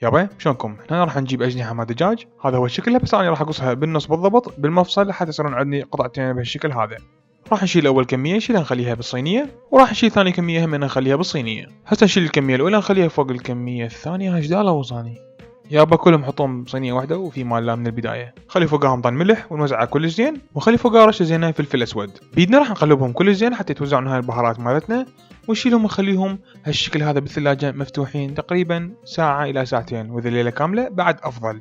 يابا شلونكم؟ هنا راح نجيب أجنحة مال دجاج، هذا هو شكلها، بس أنا راح أقصها بالنص بالضبط بالمفصل حتى يصيرون عندي قطعتين بهالشكل هذا. راح نشيل أول كمية نشيلها نخليها بالصينية، وراح نشيل ثاني كمية هم نخليها بالصينية. هسه نشيل الكمية الأولى نخليها فوق الكمية الثانية. هاش دالة وصاني يابا كلهم حطهم بصينية واحدة وفي مال لا من البداية. خلي فوقها مطن ملح ونوزعها كلش زين، وخلي فوقها رشة زينة فلفل أسود. بيدنا راح نقلبهم كلش زين حتى يتوزعون هاي البهارات مالتنا، ونشيلهم ونخليهم هالشكل هذا بالثلاجة مفتوحين تقريبا ساعة إلى ساعتين، وإذا ليلة كاملة بعد أفضل.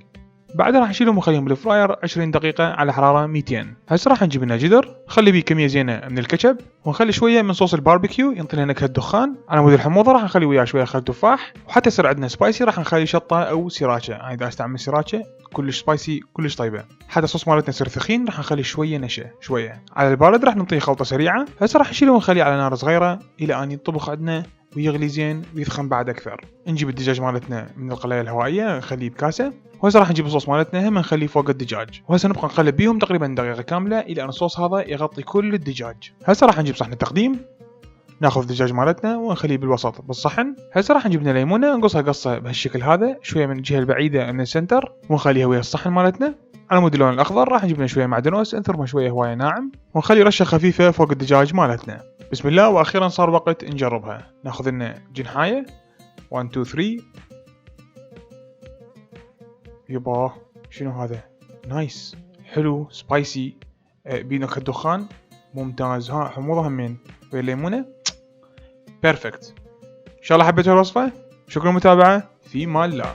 بعدها راح نشيلهم ونخليهم بالفراير 20 دقيقة على حرارة 200. هسه راح نجيب لنا جدر نخلي بيه كمية زينة من الكاتشب، ونخلي شوية من صوص الباربيكيو ينطي لنا نكهة دخان. على مود الحموضة راح نخلي وياه شوية خل تفاح، وحتى يصير عندنا سبايسي راح نخلي شطة أو سيراتشا. أنا إذا أستعمل سيراتشا كلش سبايسي كلش طيبة. حتى الصوص مالتنا يصير ثخين راح نخلي شوية نشا شوية. على البارد راح نعطيه خلطة سريعة. هسه راح نشيله ونخليه على نار صغيرة إلى أن ينطبخ عندنا ويغلي زين ويثخن بعد أكثر. نجيب الدجاج مالتنا من القلاية الهوائية نخليه بكاسة، وهسه راح نجيب الصوص مالتنا هم نخليه فوق الدجاج، وهسه نبقى نقلب بيهم تقريبا دقيقة كاملة إلى أن الصوص هذا يغطي كل الدجاج. هسه راح نجيب صحن التقديم، ناخذ الدجاج مالتنا ونخليه بالوسط بالصحن. هسه راح نجيب لنا ليمونة نقصها قصة بهالشكل هذا شوية من الجهة البعيدة من السنتر، ونخليها ويا الصحن مالتنا. على مود اللون الأخضر راح نجيب لنا شوية معدنوس نثرمه شوية هواية ناعم، ونخلي رشة خفيفة فوق الدجاج مالتنا. بسم الله، وأخيرا صار وقت نجربها. ناخذ لنا جنحاية 1 2 3. يبا شنو هذا؟ نايس، حلو، سبايسي، بينك الدخان ممتاز. ها حموضة همين ويا الليمونة بيرفكت. ان شاء الله حبيتوا الوصفة. شكرا للمتابعة، في مان الله.